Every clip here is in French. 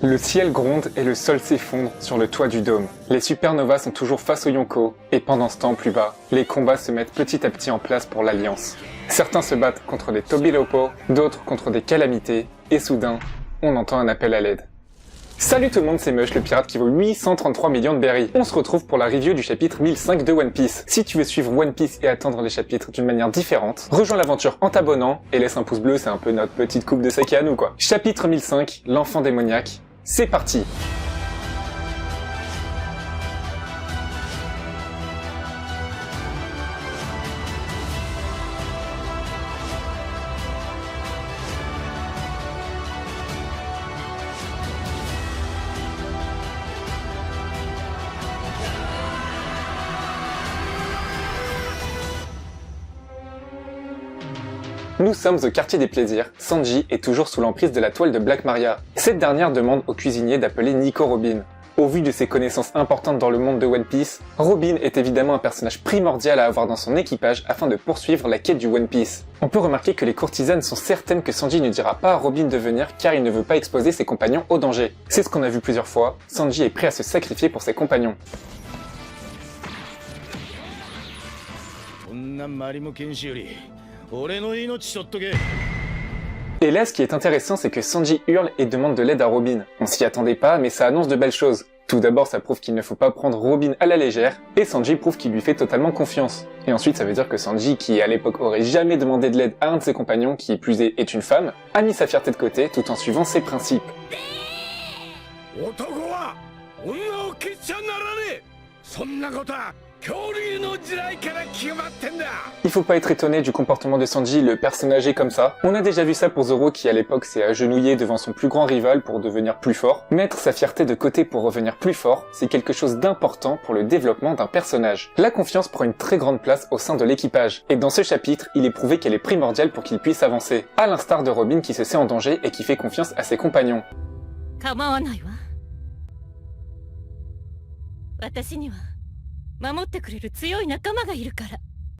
Le ciel gronde et le sol s'effondre sur le toit du dôme. Les supernovas sont toujours face aux Yonko, et pendant ce temps plus bas, les combats se mettent petit à petit en place pour l'Alliance. Certains se battent contre des Tobilopo, d'autres contre des calamités, et soudain, on entend un appel à l'aide. Salut tout le monde, c'est Mush, le pirate qui vaut 833 millions de berries. On se retrouve pour la review du chapitre 1005 de One Piece. Si tu veux suivre One Piece et attendre les chapitres d'une manière différente, rejoins l'aventure en t'abonnant et laisse un pouce bleu, c'est un peu notre petite coupe de saké à nous quoi. Chapitre 1005, l'enfant démoniaque, c'est parti. Nous sommes au quartier des plaisirs, Sanji est toujours sous l'emprise de la toile de Black Maria. Cette dernière demande au cuisinier d'appeler Nico Robin. Au vu de ses connaissances importantes dans le monde de One Piece, Robin est évidemment un personnage primordial à avoir dans son équipage afin de poursuivre la quête du One Piece. On peut remarquer que les courtisanes sont certaines que Sanji ne dira pas à Robin de venir car il ne veut pas exposer ses compagnons au danger. C'est ce qu'on a vu plusieurs fois, Sanji est prêt à se sacrifier pour ses compagnons. Et là, ce qui est intéressant, c'est que Sanji hurle et demande de l'aide à Robin. On s'y attendait pas, mais ça annonce de belles choses. Tout d'abord, ça prouve qu'il ne faut pas prendre Robin à la légère, et Sanji prouve qu'il lui fait totalement confiance. Et ensuite, ça veut dire que Sanji, qui à l'époque aurait jamais demandé de l'aide à un de ses compagnons, qui plus est une femme, a mis sa fierté de côté tout en suivant ses principes. Il faut pas être étonné du comportement de Sanji, le personnage est comme ça. On a déjà vu ça pour Zoro qui à l'époque s'est agenouillé devant son plus grand rival pour devenir plus fort. Mettre sa fierté de côté pour revenir plus fort, c'est quelque chose d'important pour le développement d'un personnage. La confiance prend une très grande place au sein de l'équipage. Et dans ce chapitre, il est prouvé qu'elle est primordiale pour qu'il puisse avancer. À l'instar de Robin qui se sait en danger et qui fait confiance à ses compagnons.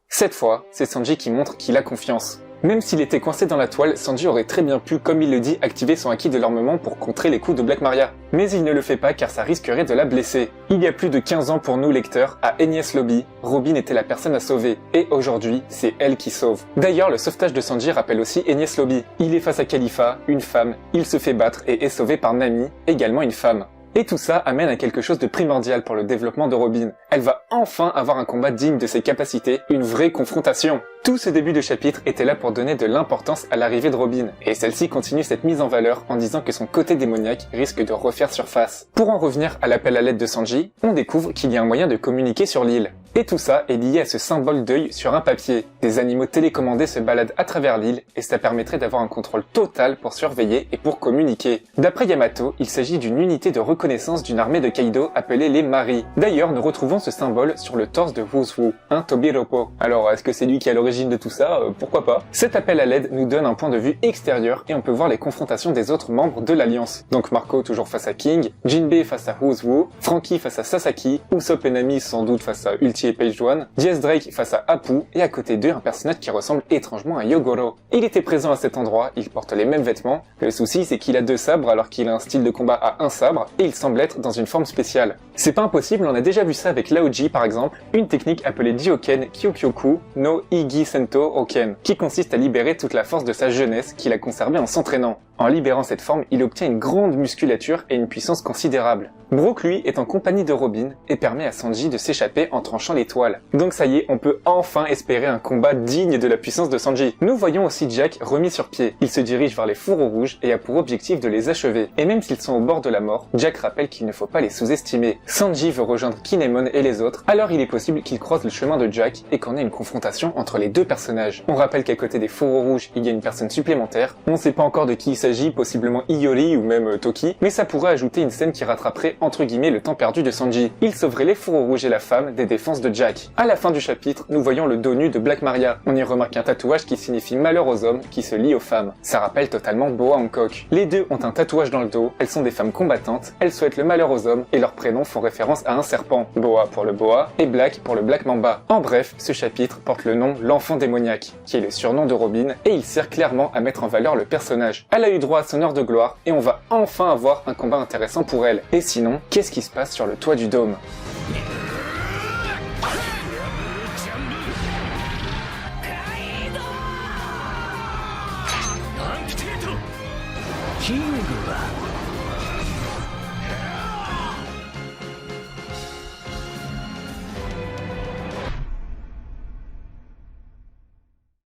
Cette fois, c'est Sanji qui montre qu'il a confiance. Même s'il était coincé dans la toile, Sanji aurait très bien pu, comme il le dit, activer son acquis de l'armement pour contrer les coups de Black Maria. Mais il ne le fait pas car ça risquerait de la blesser. Il y a plus de 15 ans pour nous lecteurs, à Enies Lobby, Robin était la personne à sauver. Et aujourd'hui, c'est elle qui sauve. D'ailleurs, le sauvetage de Sanji rappelle aussi Enies Lobby. Il est face à Khalifa, une femme, il se fait battre et est sauvé par Nami, également une femme. Et tout ça amène à quelque chose de primordial pour le développement de Robin. Elle va enfin avoir un combat digne de ses capacités, une vraie confrontation. Tout ce début de chapitre était là pour donner de l'importance à l'arrivée de Robin, et celle-ci continue cette mise en valeur en disant que son côté démoniaque risque de refaire surface. Pour en revenir à l'appel à l'aide de Sanji, on découvre qu'il y a un moyen de communiquer sur l'île. Et tout ça est lié à ce symbole d'œil sur un papier. Des animaux télécommandés se baladent à travers l'île, et ça permettrait d'avoir un contrôle total pour surveiller et pour communiquer. D'après Yamato, il s'agit d'une unité de reconnaissance d'une armée de Kaido appelée les Mari. D'ailleurs, nous retrouvons ce symbole sur le torse de Wuzwu, un Tobilopo. Alors, est-ce que c'est lui qui est à l'origine de tout ça? Pourquoi pas? Cet appel à l'aide nous donne un point de vue extérieur et on peut voir les confrontations des autres membres de l'Alliance. Donc Marco toujours face à King, Jinbei face à Wuzwu, Franky face à Sasaki, Usopp et Nami sans doute face à Ulti et Page One, Diaz Drake face à Apu et à côté d'eux un personnage qui ressemble étrangement à Yogoro. Il était présent à cet endroit, il porte les mêmes vêtements. Le souci c'est qu'il a 2 sabres alors qu'il a un style de combat à un sabre et il semble être dans une forme spéciale. C'est pas impossible, on a déjà vu ça avec Laoji par exemple, une technique appelée Jioken Kyokyoku no Igi Sento Oken, qui consiste à libérer toute la force de sa jeunesse qu'il a conservée en s'entraînant. En libérant cette forme, il obtient une grande musculature et une puissance considérable. Brook, lui, est en compagnie de Robin et permet à Sanji de s'échapper en tranchant les toiles. Donc ça y est, on peut enfin espérer un combat digne de la puissance de Sanji. Nous voyons aussi Jack remis sur pied. Il se dirige vers les fourreaux rouges et a pour objectif de les achever. Et même s'ils sont au bord de la mort, Jack rappelle qu'il ne faut pas les sous-estimer. Sanji veut rejoindre Kinemon et les autres, alors il est possible qu'il croise le chemin de Jack et qu'on ait une confrontation entre les deux personnages. On rappelle qu'à côté des fourreaux rouges, il y a une personne supplémentaire. On ne sait pas encore de qui il s'agit, possiblement Iori ou même Toki, mais ça pourrait ajouter une scène qui rattraperait entre guillemets le temps perdu de Sanji. Il sauverait les fourreaux rouges et la femme des défenses de Jack. À la fin du chapitre, nous voyons le dos nu de Black Maria. On y remarque un tatouage qui signifie malheur aux hommes qui se lie aux femmes. Ça rappelle totalement Boa Hancock. Les deux ont un tatouage dans le dos, elles sont des femmes combattantes, elles souhaitent le malheur aux hommes et leurs prénoms font référence à un serpent. Boa pour le boa et Black pour le Black Mamba. En bref, ce chapitre porte le nom L'Enfant Démoniaque, qui est le surnom de Robin et il sert clairement à mettre en valeur le personnage. À l'œil eu droit à son heure de gloire et on va enfin avoir un combat intéressant pour elle. Et sinon, qu'est-ce qui se passe sur le toit du dôme?